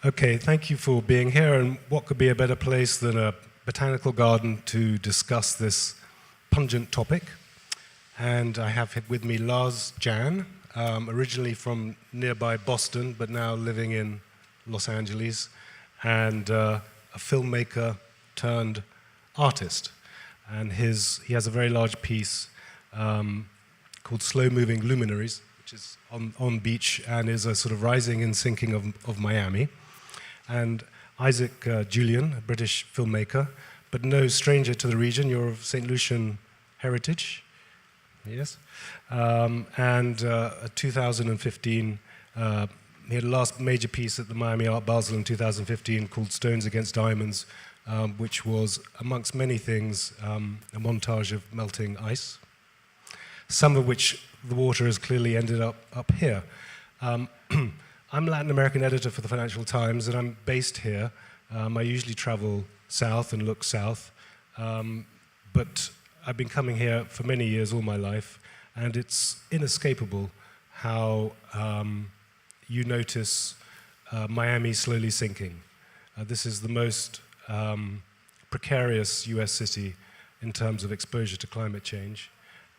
Okay, thank you for being here, and what could be a better place than a botanical garden to discuss this pungent topic. And I have with me Lars Jan, originally from nearby Boston, but now living in Los Angeles, and a filmmaker turned artist. And he has a very large piece called Slow Moving Luminaries, which is on beach and is a sort of rising and sinking of Miami. And Isaac Julien, a British filmmaker, but no stranger to the region. You're of St. Lucian heritage, yes? And 2015, he had a last major piece at the Miami Art Basel in 2015 called Stones Against Diamonds, which was, amongst many things, a montage of melting ice, some of which the water has clearly ended up here. I'm Latin American editor for the Financial Times, and I'm based here. I usually travel south and look south, but I've been coming here for many years, all my life, and it's inescapable how you notice Miami slowly sinking. This is the most precarious US city in terms of exposure to climate change,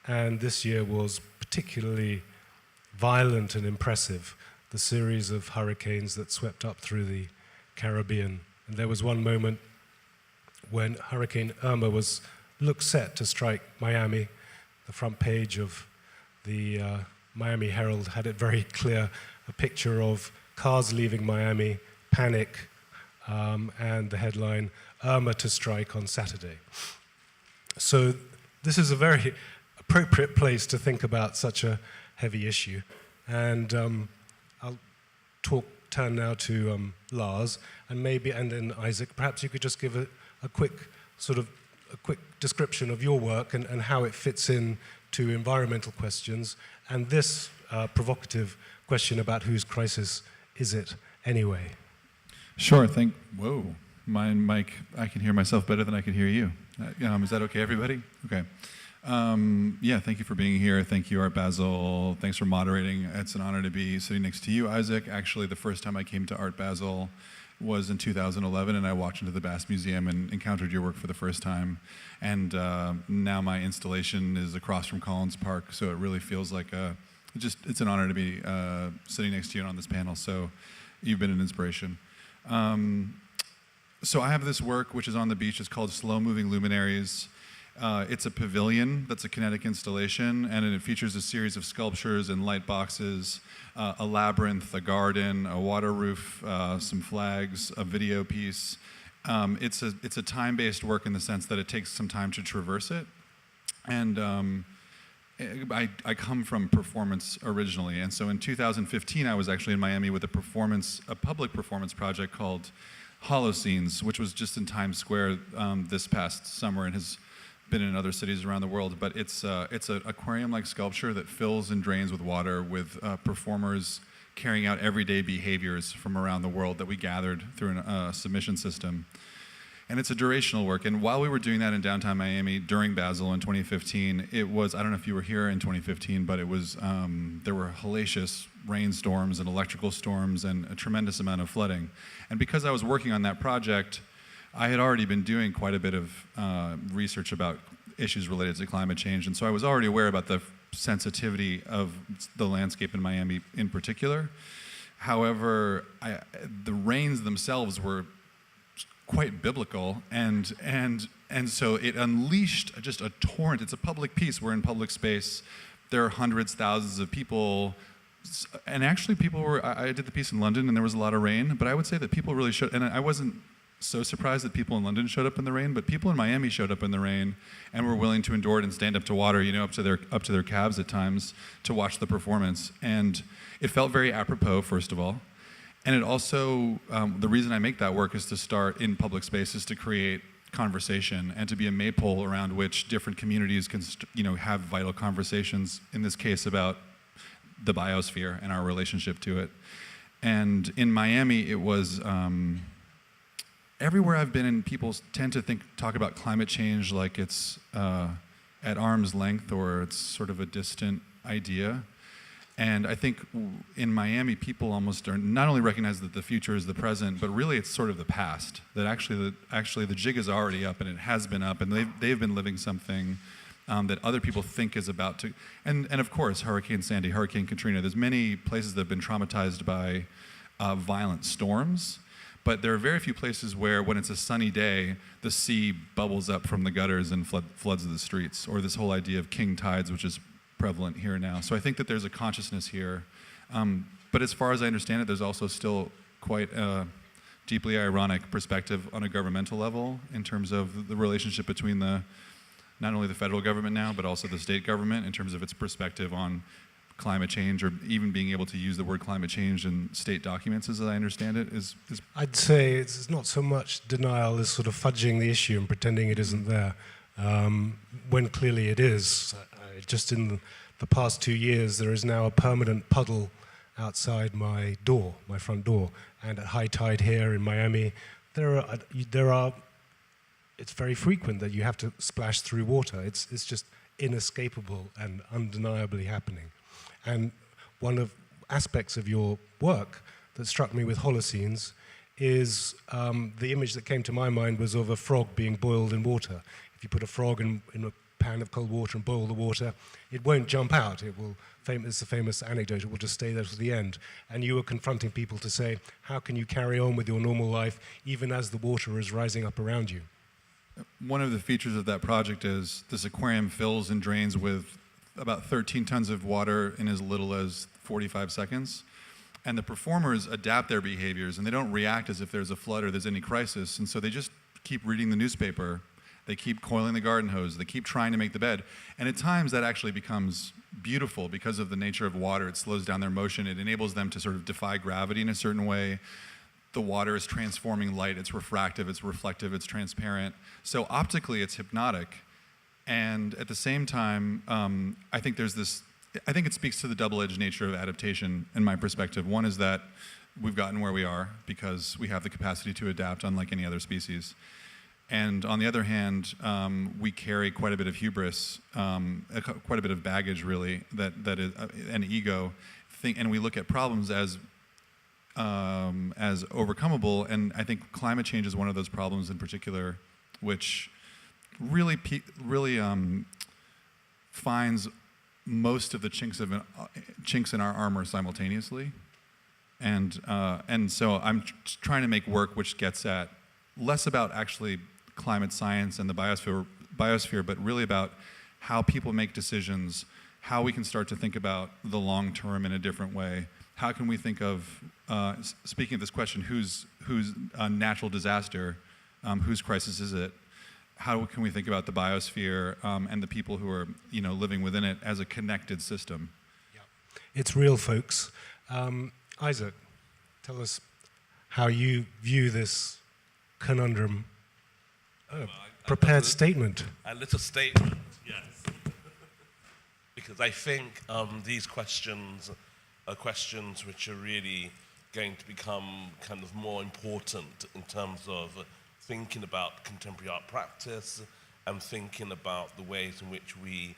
and this year was particularly violent and impressive. The series of hurricanes that swept up through the Caribbean. And there was one moment when Hurricane Irma looked set to strike Miami. The front page of the Miami Herald had it very clear, a picture of cars leaving Miami, panic, and the headline, Irma to strike on Saturday. So this is a very appropriate place to think about such a heavy issue. And I'll turn now to Lars, and then Isaac. Perhaps you could just give a quick description of your work and how it fits in to environmental questions, and this provocative question about whose crisis is it anyway? Sure. Whoa, my mic. I can hear myself better than I can hear you. Is that okay, everybody? Okay. Yeah, thank you for being here. Thank you, Art Basel. Thanks for moderating. It's an honor to be sitting next to you, Isaac. Actually, the first time I came to Art Basel was in 2011, and I walked into the Bass Museum and encountered your work for the first time. And now my installation is across from Collins Park, so it really feels like it's an honor to be sitting next to you and on this panel. So you've been an inspiration. So I have this work which is on the beach. It's called Slow Moving Luminaries. It's a pavilion that's a kinetic installation, and it features a series of sculptures and light boxes, a labyrinth, a garden, a water roof, some flags, a video piece. It's a time-based work in the sense that it takes some time to traverse it. And I come from performance originally, and so in 2015 I was actually in Miami with a public performance project called Holoscenes, which was just in Times Square this past summer and has been in other cities around the world, but it's an aquarium-like sculpture that fills and drains with water, with performers carrying out everyday behaviors from around the world that we gathered through a submission system. And it's a durational work. And while we were doing that in downtown Miami during Basel in 2015, it was, I don't know if you were here in 2015, but it was, there were hellacious rainstorms and electrical storms and a tremendous amount of flooding. And because I was working on that project, I had already been doing quite a bit of research about issues related to climate change, and so I was already aware about the sensitivity of the landscape in Miami in particular. However, the rains themselves were quite biblical, and so it unleashed just a torrent. It's a public piece. We're in public space. There are hundreds, thousands of people. And actually I did the piece in London, and there was a lot of rain, but I would say that people really showed, and I wasn't so surprised that people in London showed up in the rain, but people in Miami showed up in the rain and were willing to endure it and stand up to water, up to their calves at times to watch the performance. And it felt very apropos, first of all. And it also, the reason I make that work is to start in public spaces to create conversation and to be a maypole around which different communities can, have vital conversations, in this case about the biosphere and our relationship to it. And in Miami, it was, everywhere I've been in, people tend to talk about climate change like it's at arm's length or it's sort of a distant idea. And I think in Miami, people almost are not only recognize that the future is the present, but really it's sort of the past. That actually the jig is already up, and it has been up, and they've been living something that other people think is about to. And of course, Hurricane Sandy, Hurricane Katrina. There's many places that have been traumatized by violent storms, but there are very few places where, when it's a sunny day, the sea bubbles up from the gutters and floods the streets. Or this whole idea of king tides, which is prevalent here now. So I think that there's a consciousness here. But as far as I understand it, there's also still quite a deeply ironic perspective on a governmental level in terms of the relationship between not only the federal government now, but also the state government in terms of its perspective on climate change, or even being able to use the word climate change in state documents, as I understand it, is I'd say it's not so much denial as sort of fudging the issue and pretending it isn't there, when clearly it is. Just in the past 2 years, there is now a permanent puddle outside my front door, and at high tide here in Miami, it's very frequent that you have to splash through water. It's just inescapable and undeniably happening. And one of aspects of your work that struck me with Holocene is the image that came to my mind was of a frog being boiled in water. If you put a frog in a pan of cold water and boil the water, it won't jump out. It's a famous anecdote, it will just stay there to the end. And you were confronting people to say, how can you carry on with your normal life even as the water is rising up around you? One of the features of that project is this aquarium fills and drains with about 13 tons of water in as little as 45 seconds. And the performers adapt their behaviors, and they don't react as if there's a flood or there's any crisis. And so they just keep reading the newspaper. They keep coiling the garden hose. They keep trying to make the bed. And at times that actually becomes beautiful because of the nature of water. It slows down their motion. It enables them to sort of defy gravity in a certain way. The water is transforming light. It's refractive, it's reflective, it's transparent. So optically, it's hypnotic. And at the same time, I think it speaks to the double-edged nature of adaptation in my perspective. One is that we've gotten where we are because we have the capacity to adapt unlike any other species. And on the other hand, we carry quite a bit of hubris, quite a bit of baggage, really, that is an ego, and we look at problems as overcomable. And I think climate change is one of those problems in particular, which really finds most of the chinks in our armor simultaneously. And so I'm trying to make work which gets at less about actually climate science and the biosphere, but really about how people make decisions, how we can start to think about the long term in a different way. How can we think of, speaking of this question, whose natural disaster, whose crisis is it? How can we think about the biosphere and the people who are living within it as a connected system? Yeah. It's real, folks. Isaac, tell us how you view this conundrum. Prepared statement. A little statement, yes. Because I think these questions are questions which are really going to become kind of more important in terms of thinking about contemporary art practice and thinking about the ways in which we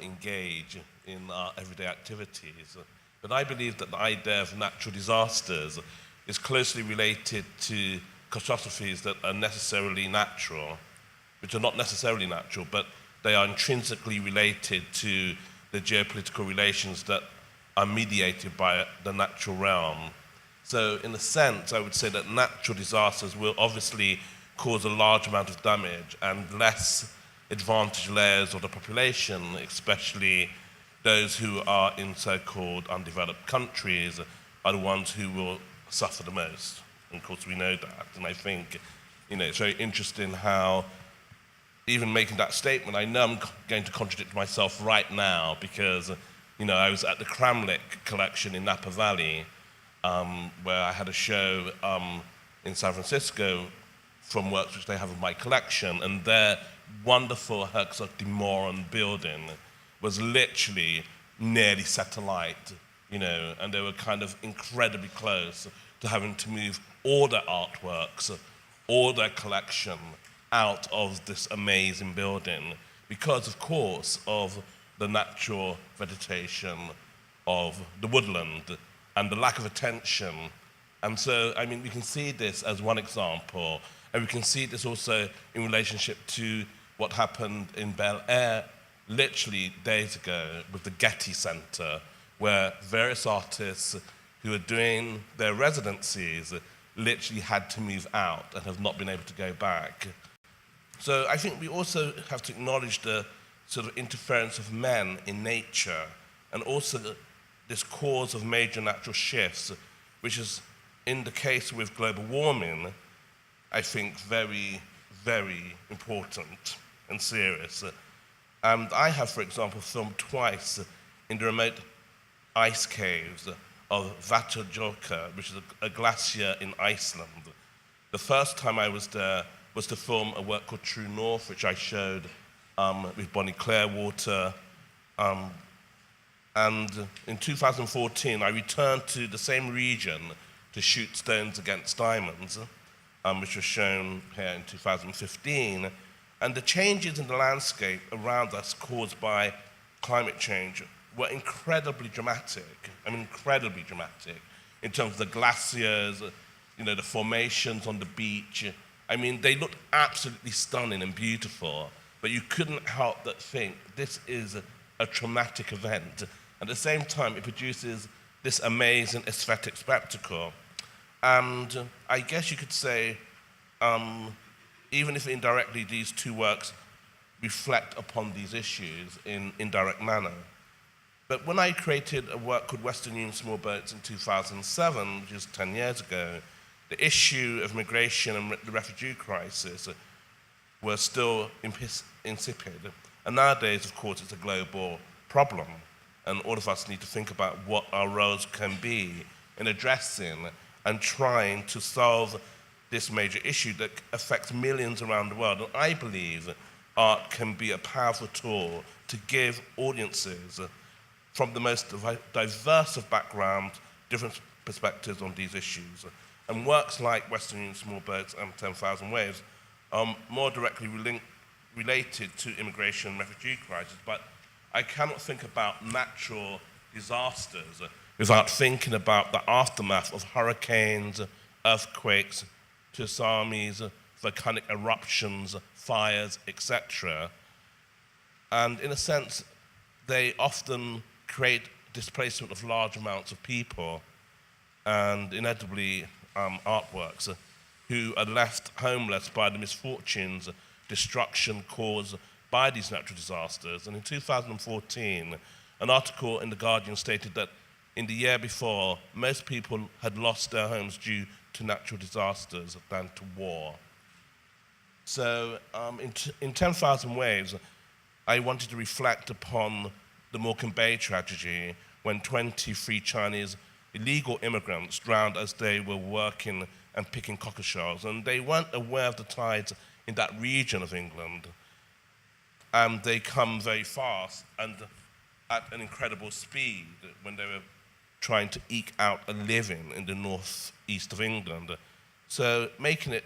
engage in our everyday activities. But I believe that the idea of natural disasters is closely related to catastrophes that are necessarily natural, which are not necessarily natural, but they are intrinsically related to the geopolitical relations that are mediated by the natural realm. So in a sense, I would say that natural disasters will obviously cause a large amount of damage, and less advantaged layers of the population, especially those who are in so-called undeveloped countries, are the ones who will suffer the most. And of course, we know that. And I think, it's very interesting how, even making that statement, I know I'm going to contradict myself right now because, I was at the Kramlik collection in Napa Valley, where I had a show in San Francisco from works which they have in my collection, and their wonderful Herzog de Moran building was literally nearly set alight, and they were kind of incredibly close to having to move all their artworks, all their collection out of this amazing building because, of course, of the natural vegetation of the woodland and the lack of attention. And so, I mean, we can see this as one example, and we can see this also in relationship to what happened in Bel Air literally days ago with the Getty Centre, where various artists who are doing their residencies literally had to move out and have not been able to go back. So I think we also have to acknowledge the sort of interference of men in nature, and also this cause of major natural shifts, which is, in the case with global warming, I think very, very important and serious. And I have, for example, filmed twice in the remote ice caves of Vatnajökull, which is a glacier in Iceland. The first time I was there was to film a work called True North, which I showed with Bonnie Clarewater. And in 2014, I returned to the same region to shoot Stones Against Diamonds, which was shown here in 2015. And the changes in the landscape around us caused by climate change were incredibly dramatic. I mean, incredibly dramatic in terms of the glaciers, the formations on the beach. I mean, they looked absolutely stunning and beautiful, but you couldn't help but think this is a traumatic event. At the same time, it produces this amazing aesthetic spectacle. And I guess you could say, even if indirectly these two works reflect upon these issues in indirect manner. But when I created a work called Western Union Small Boats in 2007, which is 10 years ago, the issue of migration and the refugee crisis were still insipid. And nowadays, of course, it's a global problem. And all of us need to think about what our roles can be in addressing and trying to solve this major issue that affects millions around the world. And I believe art can be a powerful tool to give audiences from the most diverse of backgrounds different perspectives on these issues. And works like Western Union Small Boats and 10,000 Waves are more directly related to immigration and refugee crisis, but I cannot think about natural disasters without thinking about the aftermath of hurricanes, earthquakes, tsunamis, volcanic eruptions, fires, etc. And in a sense, they often create displacement of large amounts of people and inevitably artworks who are left homeless by the misfortunes, destruction caused by these natural disasters. And in 2014, an article in The Guardian stated that in the year before, most people had lost their homes due to natural disasters than to war. So in 10,000 Waves, I wanted to reflect upon the Morecombe Bay Tragedy when 23 Chinese illegal immigrants drowned as they were working and picking cockle shells. And they weren't aware of the tides in that region of England. And they come very fast and at an incredible speed when they were trying to eke out a living in the northeast of England. So making it,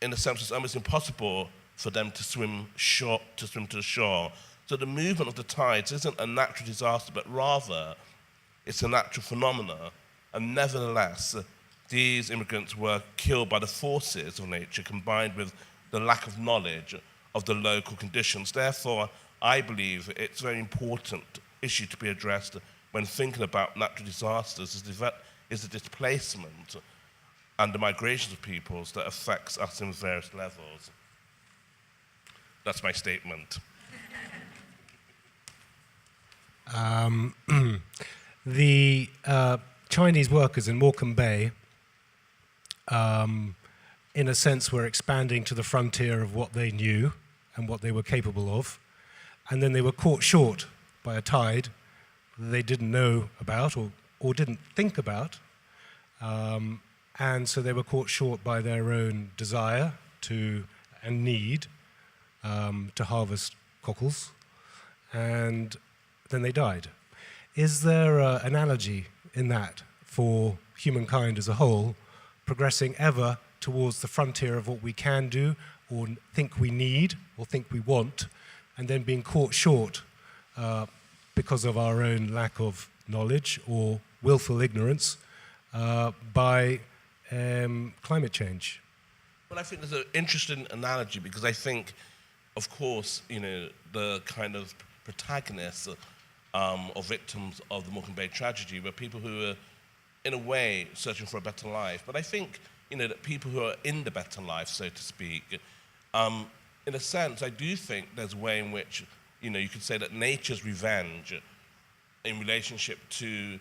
in a sense, it's almost impossible for them to swim to the shore. So the movement of the tides isn't a natural disaster, but rather it's a natural phenomena. And nevertheless, these immigrants were killed by the forces of nature combined with the lack of knowledge of the local conditions. Therefore, I believe it's a very important issue to be addressed when thinking about natural disasters is the displacement and the migrations of peoples that affects us in various levels. That's my statement. The Chinese workers in Morecombe Bay, in a sense, were expanding to the frontier of what they knew and what they were capable of, and then they were caught short by a tide that they didn't know about or didn't think about, and so they were caught short by their own desire and need to harvest cockles, and then they died. Is there an analogy in that for humankind as a whole, progressing ever towards the frontier of what we can do, or think we need, or think we want, and then being caught short because of our own lack of knowledge or willful ignorance by climate change? Well, I think there's an interesting analogy because I think, of course, the kind of protagonists or victims of the Morecombe Bay Tragedy were people who were, in a way, searching for a better life. But I think, that people who are in the better life, so to speak, in a sense, I do think there's a way in which, you could say that nature's revenge in relationship to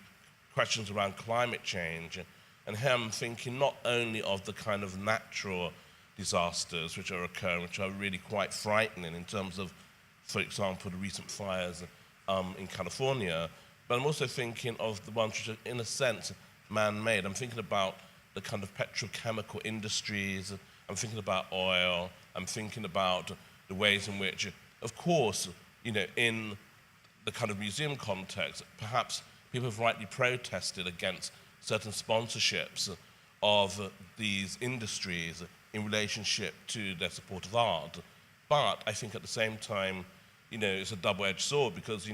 questions around climate change, and him thinking not only of the kind of natural disasters which are occurring, which are really quite frightening in terms of, for example, the recent fires in California, but I'm also thinking of the ones which are, in a sense, man-made. I'm thinking about the kind of petrochemical industries, I'm thinking about oil, I'm thinking about the ways in which, of course, in the kind of museum context, perhaps people have rightly protested against certain sponsorships of these industries in relationship to their support of art. But I think at the same time, it's a double-edged sword because,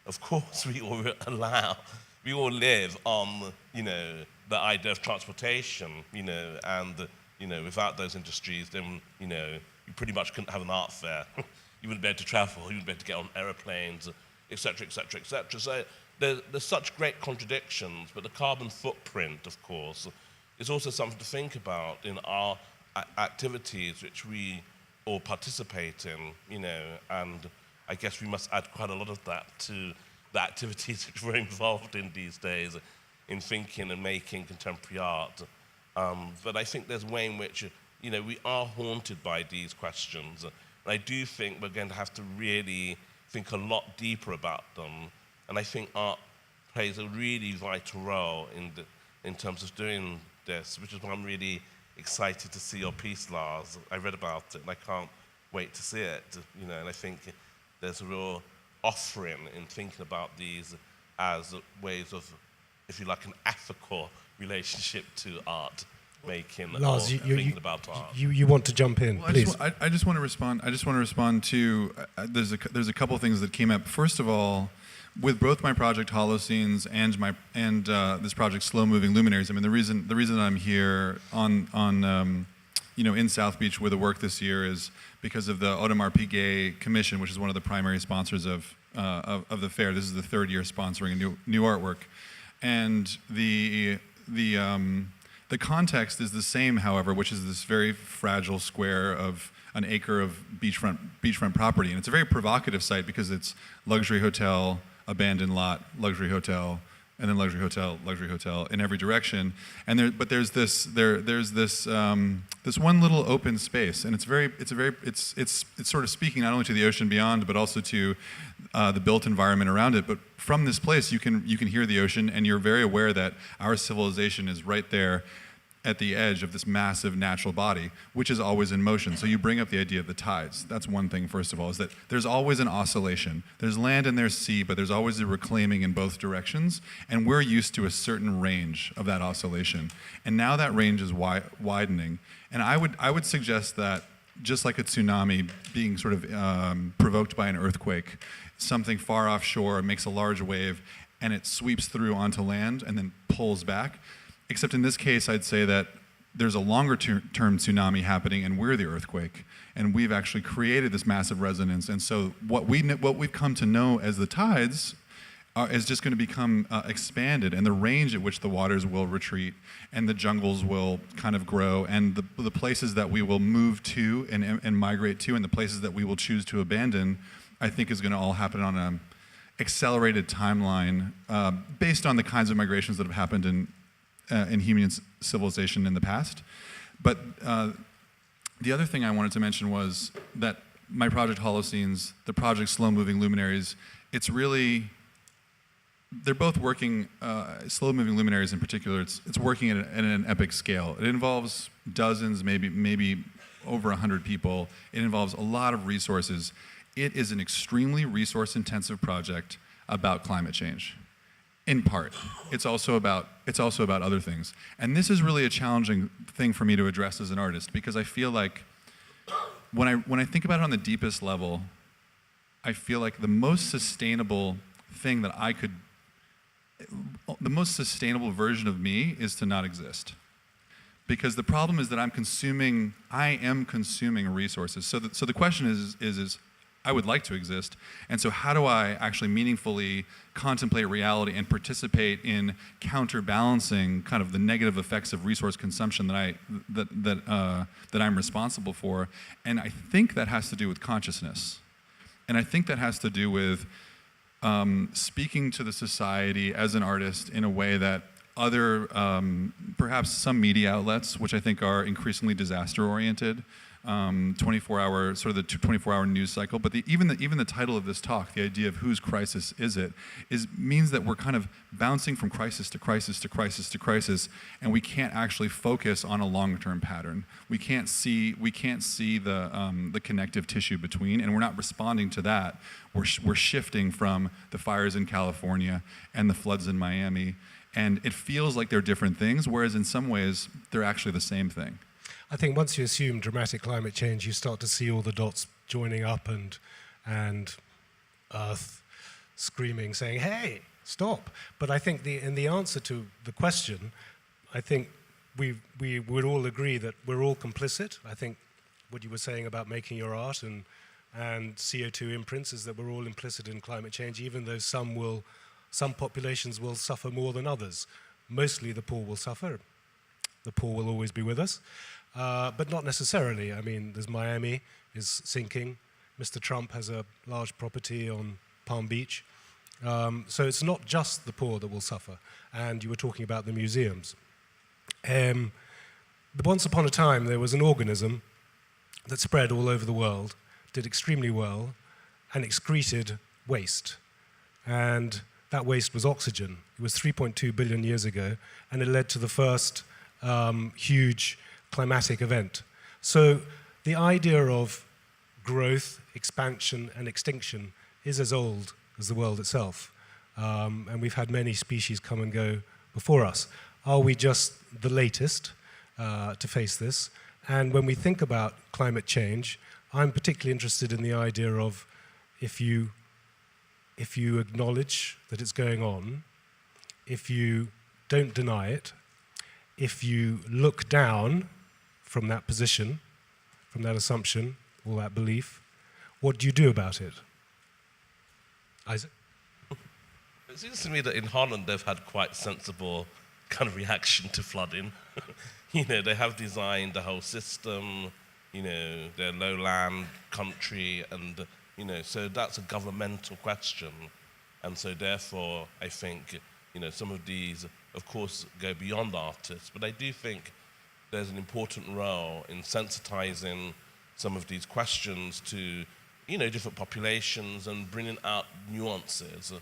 of course we all live on, the idea of transportation, and, without those industries, then, you pretty much couldn't have an art fair. You wouldn't be able to travel, you wouldn't be able to get on aeroplanes, et cetera, et cetera, et cetera. So there's such great contradictions, but the carbon footprint, of course, is also something to think about in our activities which we all participate in, and I guess we must add quite a lot of that to the activities which we're involved in these days in thinking and making contemporary art. But I think there's a way in which, we are haunted by these questions. And I do think we're going to have to really think a lot deeper about them. And I think art plays a really vital role in terms of doing this, which is why I'm really excited to see your piece, Lars. I read about it and I can't wait to see it, and I think there's a real offering in thinking about these as ways of, if you like, an ethical relationship to art making, Lars, or thinking about art. You want to jump in, Well, please. I just want to respond. I just want to respond to there's a couple of things that came up. First of all, with both my project Holocene and this project Slow Moving Luminaries. I mean, the reason I'm here on in South Beach with the work this year is because of the Audemars Piguet Commission, which is one of the primary sponsors of the fair. This is the third year sponsoring a new artwork, and the context is the same, however, which is this very fragile square of an acre of beachfront property, and it's a very provocative site because it's luxury hotel, abandoned lot, luxury hotel, and then luxury hotel in every direction. And there's this one little open space, and it's sort of speaking not only to the ocean beyond, but also to the built environment around it. But from this place, you can hear the ocean, and you're very aware that our civilization is right there at the edge of this massive natural body, which is always in motion. So you bring up the idea of the tides. That's one thing, first of all, is that there's always an oscillation. There's land and there's sea, but there's always a reclaiming in both directions, and we're used to a certain range of that oscillation. And now that range is widening. And I would suggest that just like a tsunami being sort of provoked by an earthquake, something far offshore makes a large wave, and it sweeps through onto land and then pulls back. Except in this case, I'd say that there's a longer term tsunami happening, and we're the earthquake, and we've actually created this massive resonance. And so what we've come to know as the tides is just going to become expanded, and the range at which the waters will retreat, and the jungles will kind of grow, and the places that we will move to and migrate to, and the places that we will choose to abandon, I think is going to all happen on an accelerated timeline based on the kinds of migrations that have happened in human civilization in the past. But the other thing I wanted to mention was that my project Holocenes, the project Slow Moving Luminaries, it's really, they're both working, Slow Moving Luminaries in particular, it's working at an epic scale. It involves dozens, maybe over 100 people. It involves a lot of resources. It is an extremely resource-intensive project about climate change. In part, it's also about other things, and this is really a challenging thing for me to address as an artist, because I feel like when I think about it on the deepest level, I feel like the most sustainable thing that I could the most sustainable version of me is to not exist. Because the problem is that I am consuming resources. So the question is I would like to exist, and so how do I actually meaningfully contemplate reality and participate in counterbalancing kind of the negative effects of resource consumption that I'm responsible for? And I think that has to do with consciousness, and I think that has to do with speaking to the society as an artist in a way that other, perhaps some media outlets, which I think are increasingly disaster-oriented, 24-hour, sort of the 24-hour news cycle, but even the title of this talk, the idea of whose crisis is it, means that we're kind of bouncing from crisis to crisis to crisis to crisis, and we can't actually focus on a long-term pattern. We can't see the connective tissue between, and we're not responding to that. We're shifting from the fires in California and the floods in Miami, and it feels like they're different things, whereas in some ways they're actually the same thing. I think once you assume dramatic climate change, you start to see all the dots joining up and Earth screaming, saying, hey, stop. But I think in the answer to the question, I think we would all agree that we're all complicit. I think what you were saying about making your art and CO2 imprints is that we're all implicit in climate change, even though some populations will suffer more than others. Mostly the poor will suffer. The poor will always be with us. But not necessarily. I mean, there's Miami is sinking. Mr. Trump has a large property on Palm Beach. So it's not just the poor that will suffer. And you were talking about the museums. Once upon a time, there was an organism that spread all over the world, did extremely well, and excreted waste. And that waste was oxygen. It was 3.2 billion years ago, and it led to the first huge climatic event. So the idea of growth, expansion, and extinction is as old as the world itself. And we've had many species come and go before us. Are we just the latest to face this? And when we think about climate change, I'm particularly interested in the idea of if you acknowledge that it's going on, if you don't deny it, if you look down from that position, from that assumption, or that belief, what do you do about it? Isaac? It seems to me that in Holland they've had quite sensible kind of reaction to flooding. They have designed the whole system, they're lowland country, and, so that's a governmental question. And so therefore, I think, some of these, of course, go beyond artists, but I do think there's an important role in sensitizing some of these questions to, different populations and bringing out nuances,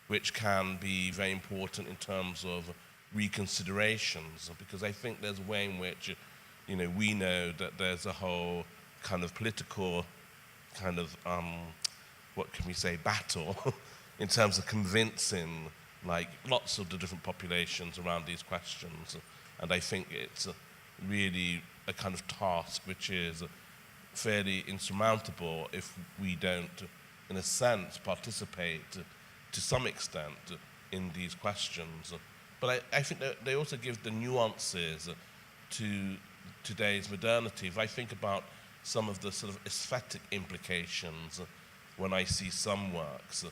which can be very important in terms of reconsiderations, because I think there's a way in which, we know that there's a whole kind of political kind of, what can we say, battle in terms of convincing, like, lots of the different populations around these questions. And I think it's really a kind of task which is fairly insurmountable if we don't, in a sense, participate to some extent in these questions. But I think that they also give the nuances to today's modernity. If I think about some of the sort of aesthetic implications when I see some works,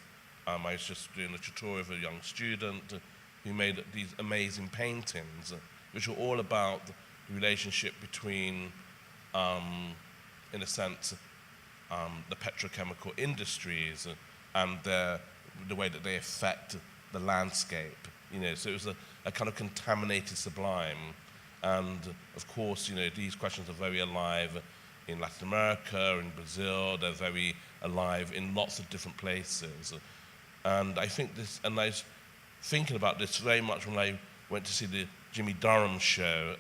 I was just doing a tutorial of a young student who made these amazing paintings, which were all about the relationship between, in a sense, the petrochemical industries and the way that they affect the landscape. So it was a kind of contaminated sublime. And of course, these questions are very alive in Latin America, in Brazil. They're very alive in lots of different places. And I think this, and I was thinking about this very much when I went to see the Jimmy Durham show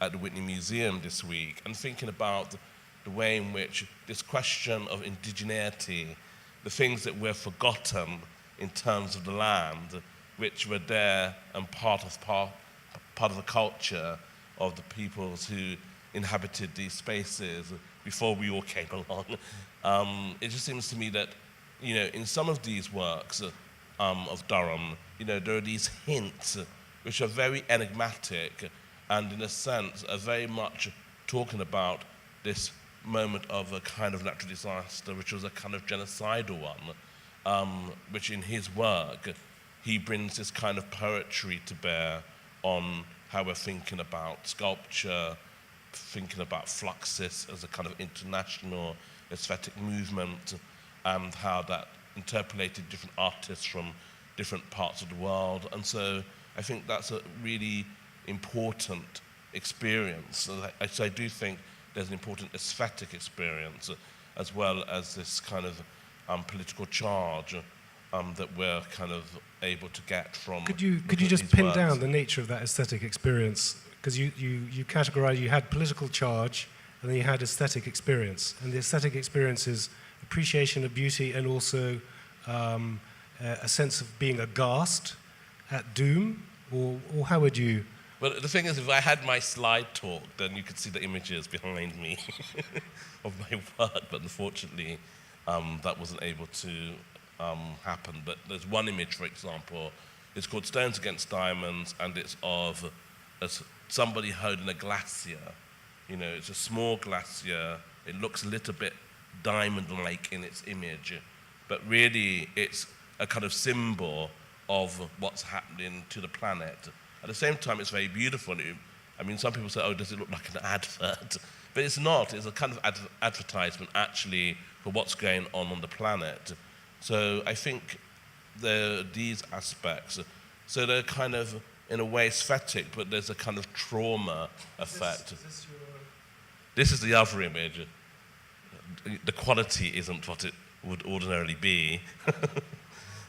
at the Whitney Museum this week, and thinking about the way in which this question of indigeneity, the things that were forgotten in terms of the land, which were there and part of the culture of the peoples who inhabited these spaces before we all came along. It just seems to me that, in some of these works of Durham, there are these hints which are very enigmatic and in a sense are very much talking about this moment of a kind of natural disaster, which was a kind of genocidal one, which in his work, he brings this kind of poetry to bear on how we're thinking about sculpture, thinking about Fluxus as a kind of international aesthetic movement, and how that interpolated different artists from different parts of the world. And so I think that's a really important experience. So I do think there's an important aesthetic experience as well as this kind of political charge that we're kind of able to get from. Could you just pin down the nature of that aesthetic experience? Because you categorize, you had political charge and then you had aesthetic experience. And the aesthetic experience is appreciation of beauty and also a sense of being aghast at doom, or how would you? Well, the thing is, if I had my slide talk, then you could see the images behind me of my work, but unfortunately, that wasn't able to happen. But there's one image, for example, it's called Stones Against Diamonds, and it's of somebody holding a glacier. It's a small glacier. It looks a little bit diamond-like in its image, but really it's a kind of symbol of what's happening to the planet. At the same time, it's very beautiful. Some people say, oh, does it look like an advert? But it's not. It's a kind of advertisement, actually, for what's going on the planet. So I think these aspects, so they're kind of, in a way, aesthetic, but there's a kind of trauma effect. This is the other image. The quality isn't what it would ordinarily be.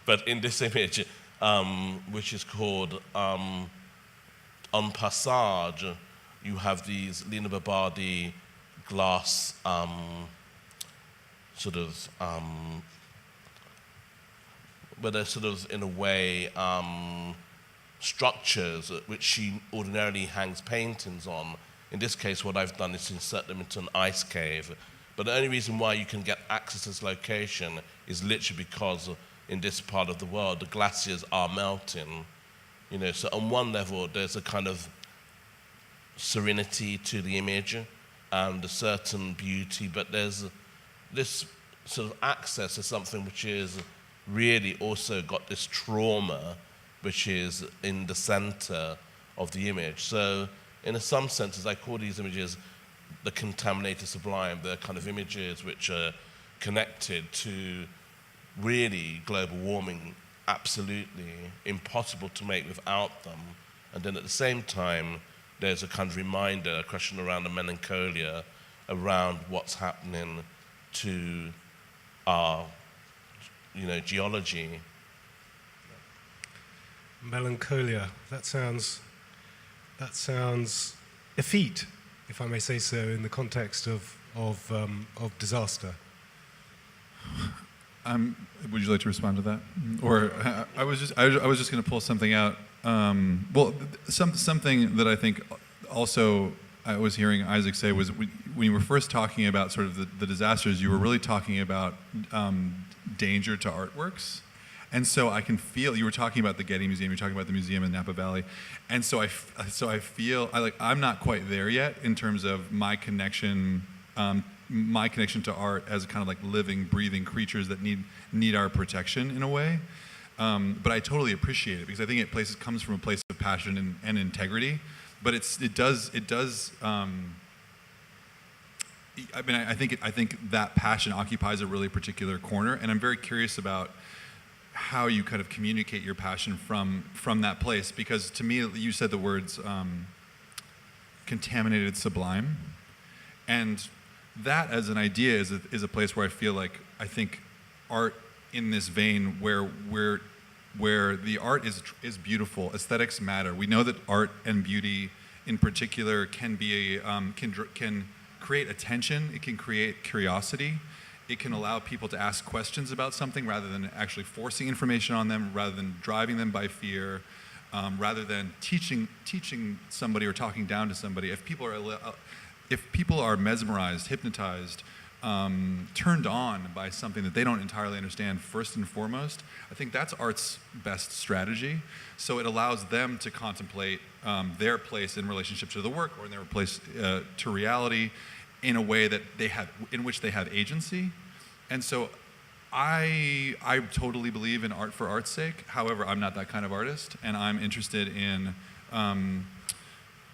But in this image, which is called En Passage, you have these Lina Barbardi glass where they're sort of, in a way, structures which she ordinarily hangs paintings on. In this case, what I've done is insert them into an ice cave. But the only reason why you can get access to this location is literally because in this part of the world, the glaciers are melting. So on one level, there's a kind of serenity to the image and a certain beauty, but there's this sort of access to something which is really also got this trauma, which is in the center of the image. So in some senses, I call these images the contaminated sublime. They're kind of images which are connected to really global warming, absolutely impossible to make without them. And then at the same time, there's a kind of reminder, a question around the melancholia, around what's happening to our, geology. Melancholia. That sounds effete, if I may say so, in the context of disaster. Would you like to respond to that? Or I was just going to pull something out. Something that I think also I was hearing Isaac say was when you were first talking about sort of the disasters, you were really talking about danger to artworks. And so I can feel, you were talking about the Getty Museum, you're talking about the museum in Napa Valley, and so I feel I'm not quite there yet in terms of my connection to art as kind of like living, breathing creatures that need our protection in a way. But I totally appreciate it because I think it comes from a place of passion and integrity. But it does. I think that passion occupies a really particular corner, and I'm very curious about how you kind of communicate your passion from that place. Because to me, you said the words contaminated sublime, and that as an idea is a place where I feel like I think art in this vein where the art is beautiful, aesthetics matter. We know that art and beauty in particular can be can create attention. It can create curiosity. It can allow people to ask questions about something rather than actually forcing information on them, rather than driving them by fear, rather than teaching somebody or talking down to somebody. If people are mesmerized, hypnotized, turned on by something that they don't entirely understand first and foremost, I think that's art's best strategy. So it allows them to contemplate their place in relationship to the work or in their place to reality in a way that in which they have agency. And so I totally believe in art for art's sake. However, I'm not that kind of artist, and I'm interested in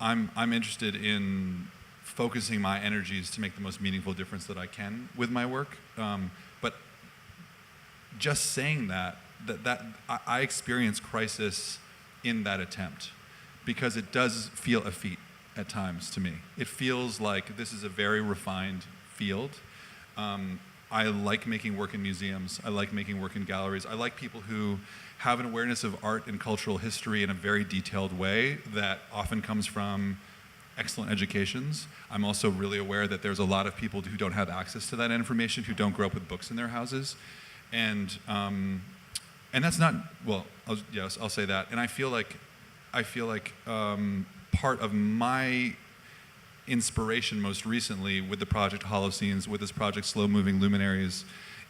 I'm interested in focusing my energies to make the most meaningful difference that I can with my work. But just saying that I experience crisis in that attempt, because it does feel a feat at times to me. It feels like this is a very refined field. I like making work in museums. I like making work in galleries. I like people who have an awareness of art and cultural history in a very detailed way that often comes from excellent educations. I'm also really aware that there's a lot of people who don't have access to that information, who don't grow up with books in their houses. And that's not, well, I'll say that. And I feel like part of my inspiration most recently with the project Holoscenes, with this project Slow Moving Luminaries,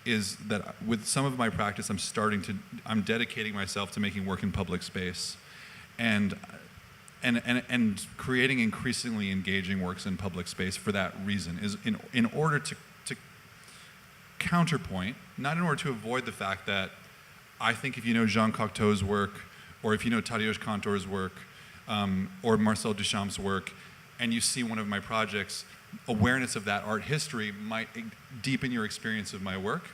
is that with some of my practice, I'm dedicating myself to making work in public space, and creating increasingly engaging works in public space for that reason, is in order to counterpoint, not in order to avoid the fact that I think if you know Jean Cocteau's work, or if you know Tadeusz Kantor's work, or Marcel Duchamp's work, and you see one of my projects, awareness of that art history might deepen your experience of my work.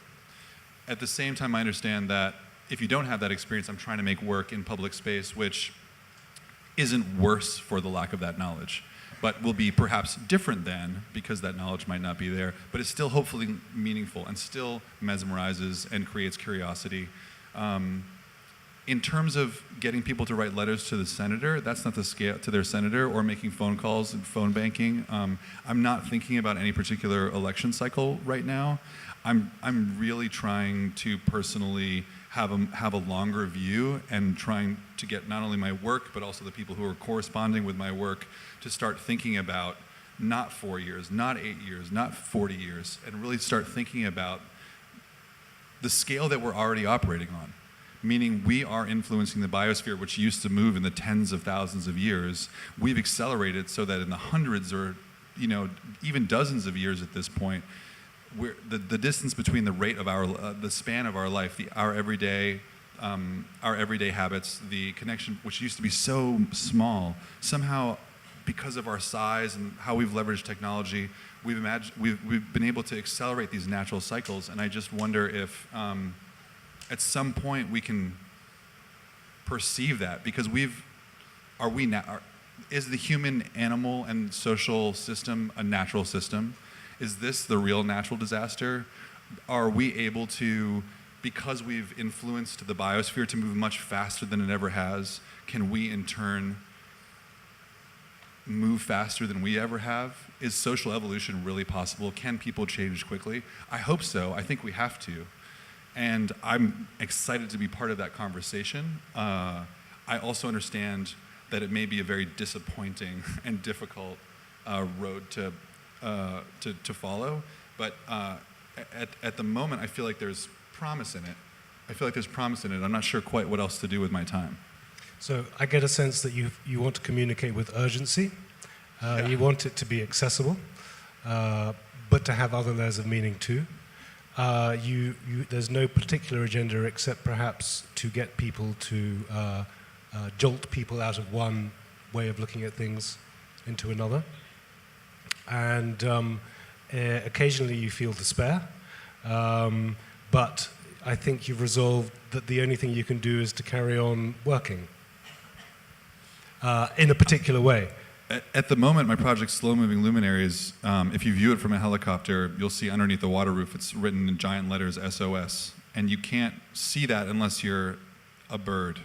At the same time, I understand that if you don't have that experience, I'm trying to make work in public space, which isn't worse for the lack of that knowledge, but will be perhaps different than, because that knowledge might not be there, but it's still hopefully meaningful and still mesmerizes and creates curiosity. In terms of getting people to write letters to the senator, that's not the scale, to their senator, or making phone calls and phone banking. I'm not thinking about any particular election cycle right now. I'm really trying to personally have a longer view, and trying to get not only my work, but also the people who are corresponding with my work to start thinking about not 4 years, not 8 years, not 40 years, and really start thinking about the scale that we're already operating on. Meaning we are influencing the biosphere, which used to move in the tens of thousands of years. We've accelerated so that in the hundreds, or even dozens of years at this point, the distance between the rate of the span of our life, our everyday habits, the connection, which used to be so small, somehow, because of our size and how we've leveraged technology, we've been able to accelerate these natural cycles. And I just wonder if at some point we can perceive that, because is the human, animal, and social system a natural system? Is this the real natural disaster? Are we able to, because we've influenced the biosphere to move much faster than it ever has, can we in turn move faster than we ever have? Is social evolution really possible? Can people change quickly? I hope so. I think we have to. And I'm excited to be part of that conversation. I also understand that it may be a very disappointing and difficult road to follow. But at the moment, I feel like there's promise in it. I'm not sure quite what else to do with my time. So I get a sense that you want to communicate with urgency. Yeah. You want it to be accessible, but to have other layers of meaning too. There's no particular agenda except perhaps to get people to jolt people out of one way of looking at things into another. And occasionally you feel despair, but I think you've resolved that the only thing you can do is to carry on working in a particular way. At the moment, my project Slow Moving Luminaries, if you view it from a helicopter, you'll see underneath the water roof, it's written in giant letters, SOS. And you can't see that unless you're a bird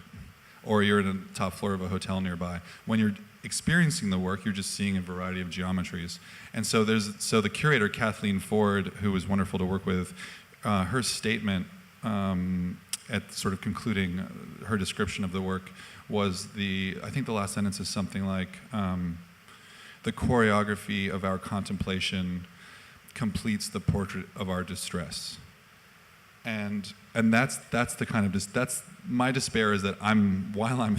or you're in the top floor of a hotel nearby. When you're experiencing the work, you're just seeing a variety of geometries. And so the curator, Kathleen Ford, who was wonderful to work with, her statement at sort of concluding her description of the work was I think the last sentence is something like, the choreography of our contemplation completes the portrait of our distress. And that's the kind of that's my despair, is that while I'm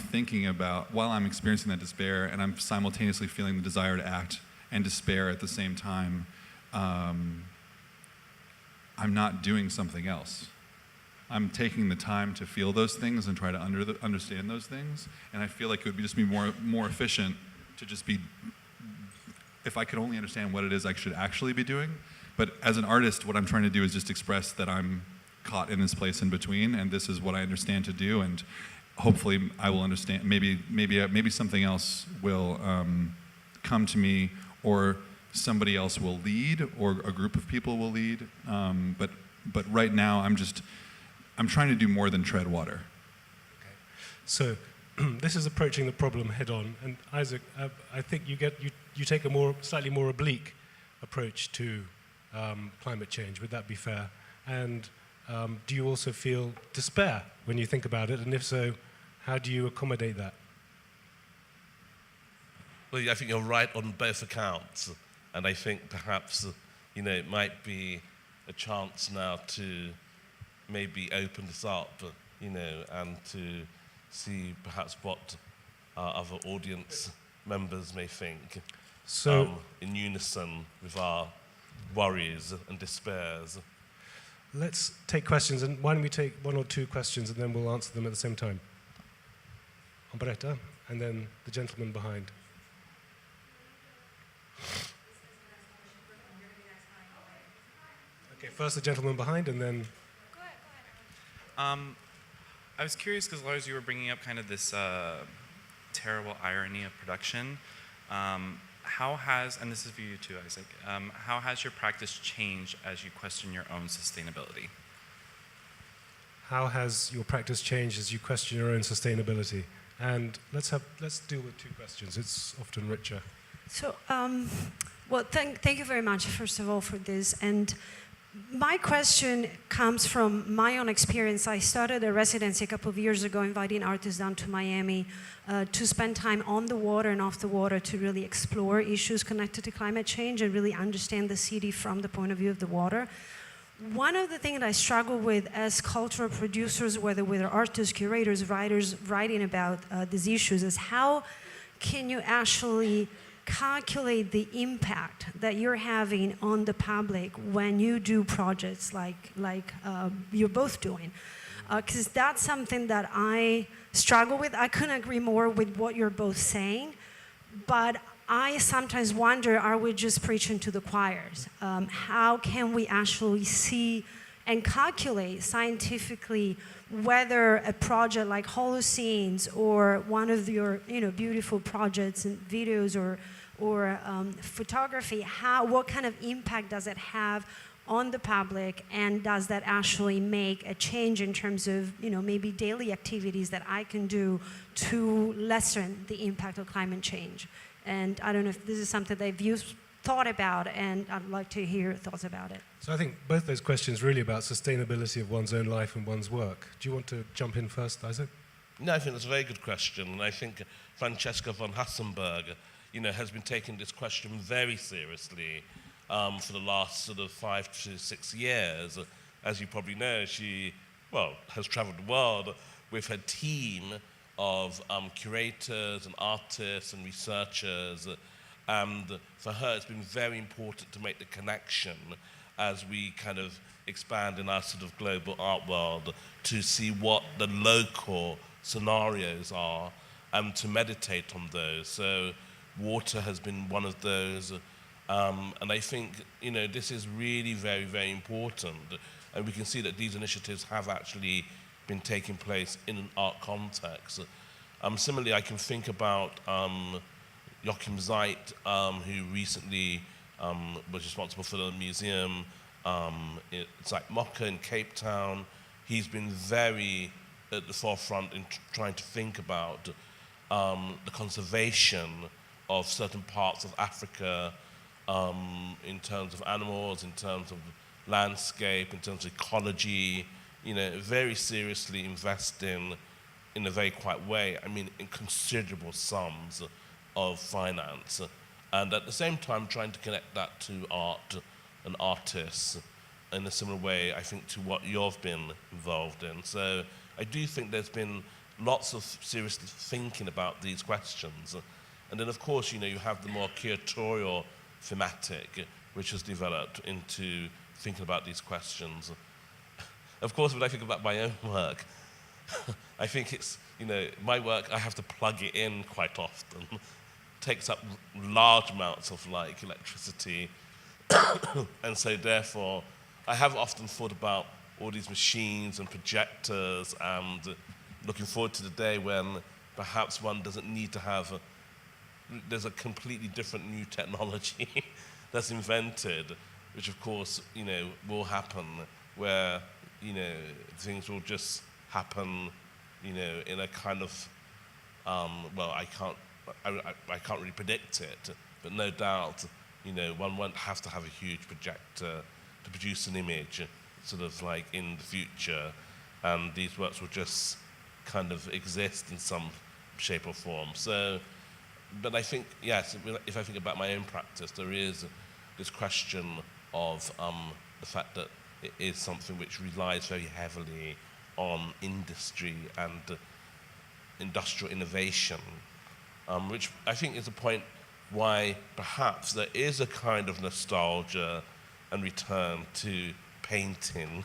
experiencing that despair, and I'm simultaneously feeling the desire to act and despair at the same time, I'm not doing something else. I'm taking the time to feel those things and try to understand those things, and I feel like it would just be more efficient to just be, if I could only understand what it is I should actually be doing. But as an artist, what I'm trying to do is just express that I'm caught in this place in between, and this is what I understand to do, and hopefully I will understand. Maybe something else will come to me, or somebody else will lead, or a group of people will lead. But right now, I'm trying to do more than tread water. Okay. So this is approaching the problem head on, and Isaac, I think you take a slightly more oblique approach to climate change. Would that be fair? And do you also feel despair when you think about it? And if so, how do you accommodate that? Well, I think you're right on both accounts, and I think perhaps it might be a chance now to maybe open this up, and to see perhaps what our other audience members may think, in unison with our worries and despairs. Let's take questions, and why don't we take one or two questions and then we'll answer them at the same time. Moderator, and then the gentleman behind. Okay, first the gentleman behind, and then... Go ahead. I was curious because, Lars, you were bringing up kind of this terrible irony of production. How has, and this is for you too, Isaac, how has your practice changed as you question your own sustainability? How has your practice changed as you question your own sustainability? And let's deal with two questions. It's often richer. So, well, thank you very much, first of all, for this. And my question comes from my own experience. I started a residency a couple of years ago, inviting artists down to Miami to spend time on the water and off the water to really explore issues connected to climate change and really understand the city from the point of view of the water. One of the things that I struggle with as cultural producers, whether we're artists, curators, writers, writing about these issues, is how can you actually calculate the impact that you're having on the public when you do projects like you're both doing. Because that's something that I struggle with. I couldn't agree more with what you're both saying, but I sometimes wonder, are we just preaching to the choirs? How can we actually see and calculate scientifically whether a project like Holocene or one of your beautiful projects and videos or photography, what kind of impact does it have on the public, and does that actually make a change in terms of maybe daily activities that I can do to lessen the impact of climate change? And I don't know if this is something that you've thought about, and I'd like to hear your thoughts about it. So I think both those questions really about sustainability of one's own life and one's work. Do you want to jump in first, Isaac? No, I think that's a very good question, and I think Francesca von Hassenberg, has been taking this question very seriously for the last sort of 5 to 6 years. As you probably know, she, has traveled the world with her team of curators and artists and researchers. And for her, it's been very important to make the connection as we kind of expand in our sort of global art world to see what the local scenarios are and to meditate on those. So water has been one of those. And I think, this is really very, very important. And we can see that these initiatives have actually been taking place in an art context. Similarly, I can think about Joachim Zeit, who recently was responsible for the museum Zeit Mocha in Cape Town. He's been very at the forefront in trying to think about the conservation of certain parts of Africa in terms of animals, in terms of landscape, in terms of ecology, very seriously investing in a very quiet way, in considerable sums of finance. And at the same time, trying to connect that to art and artists in a similar way, I think, to what you've been involved in. So I do think there's been lots of serious thinking about these questions. And then, of course, you have the more curatorial thematic, which has developed into thinking about these questions. Of course, when I think about my own work, I think it's, my work, I have to plug it in quite often. It takes up large amounts of electricity. And so therefore, I have often thought about all these machines and projectors and looking forward to the day when perhaps one doesn't need to have, there's a completely different new technology that's invented, which of course, will happen where, things will just happen, in a kind of, well, I can't really predict it, but no doubt, one won't have to have a huge projector to produce an image, sort of in the future, and these works will just kind of exist in some shape or form. So, but I think, yes, if I think about my own practice, there is this question of the fact that it is something which relies very heavily on industry and industrial innovation, which I think is a point why perhaps there is a kind of nostalgia and return to painting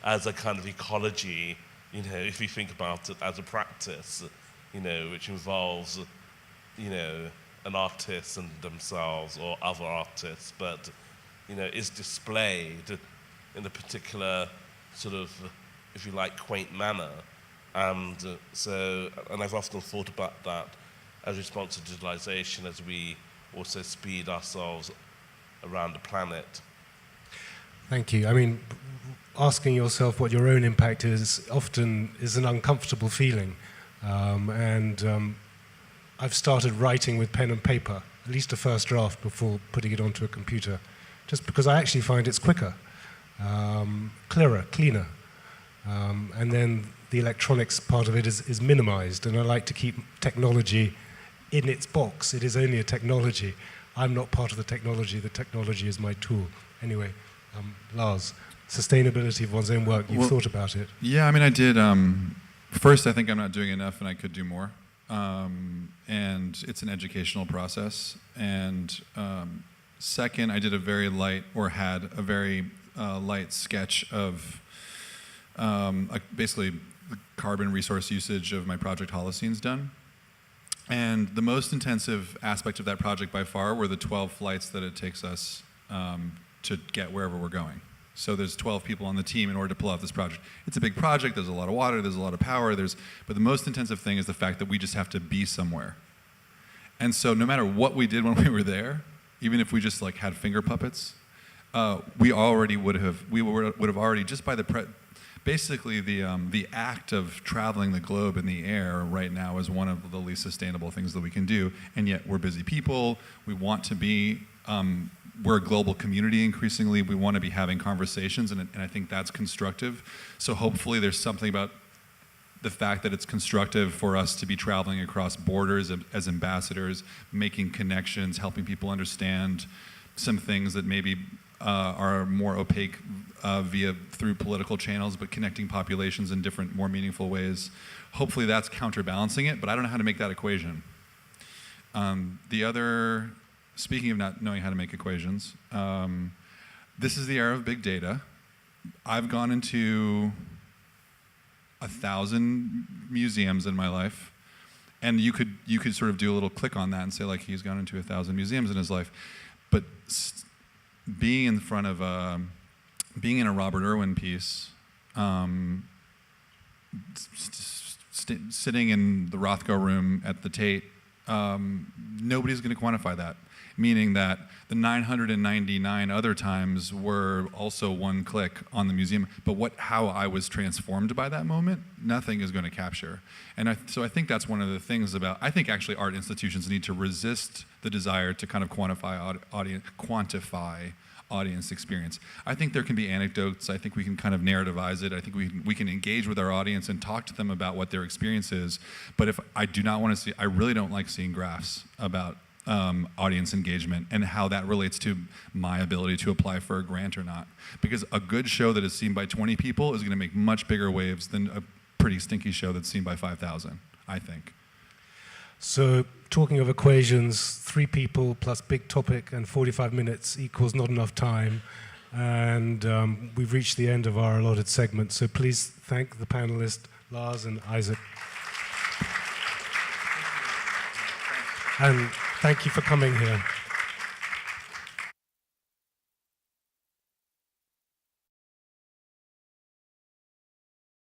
as a kind of ecology, if you think about it as a practice, which involves, an artist and themselves or other artists, but, is displayed in a particular sort of, if you like, quaint manner. And and I've often thought about that as a response to digitalization as we also speed ourselves around the planet. Thank you. I mean, asking yourself what your own impact is often is an uncomfortable feeling. I've started writing with pen and paper, at least a first draft before putting it onto a computer, just because I actually find it's quicker, clearer, cleaner. And then the electronics part of it is minimized, and I like to keep technology in its box. It is only a technology. I'm not part of the technology is my tool. Anyway, Lars, sustainability of one's own work, you've thought about it. Yeah, I mean, I did. First, I think I'm not doing enough and I could do more. And it's an educational process. And second, I did a very light, or had a very light sketch of basically the carbon resource usage of my project Holocene's done. And the most intensive aspect of that project by far were the 12 flights that it takes us to get wherever we're going. So there's 12 people on the team in order to pull off this project. It's a big project, there's a lot of water, there's a lot of power, but the most intensive thing is the fact that we just have to be somewhere. And so no matter what we did when we were there, even if we just had finger puppets, we would have already, just by basically the act of traveling the globe in the air right now is one of the least sustainable things that we can do. And yet we're busy people, we want to be, we're a global community increasingly, we want to be having conversations, and I think that's constructive. So hopefully there's something about the fact that it's constructive for us to be traveling across borders as ambassadors, making connections, helping people understand some things that maybe are more opaque through political channels, but connecting populations in different, more meaningful ways. Hopefully that's counterbalancing it, but I don't know how to make that equation. Speaking of not knowing how to make equations, this is the era of big data. I've gone into 1,000 museums in my life, and you could sort of do a little click on that and say he's gone into 1,000 museums in his life, but being in front of being in a Robert Irwin piece, sitting in the Rothko room at the Tate, nobody's going to quantify that. Meaning that the 999 other times were also one click on the museum, but how I was transformed by that moment, nothing is going to capture. And so I think that's one of the things I think actually art institutions need to resist the desire to kind of quantify audience experience. I think there can be anecdotes. I think we can kind of narrativize it. I think we can engage with our audience and talk to them about what their experience is. But if I do not want to see, I really don't like seeing graphs about audience engagement and how that relates to my ability to apply for a grant or not. Because a good show that is seen by 20 people is going to make much bigger waves than a pretty stinky show that's seen by 5,000, I think. So, talking of equations, 3 people plus big topic and 45 minutes equals not enough time. And we've reached the end of our allotted segment. So please thank the panelists, Lars and Isaac. And thank you for coming here.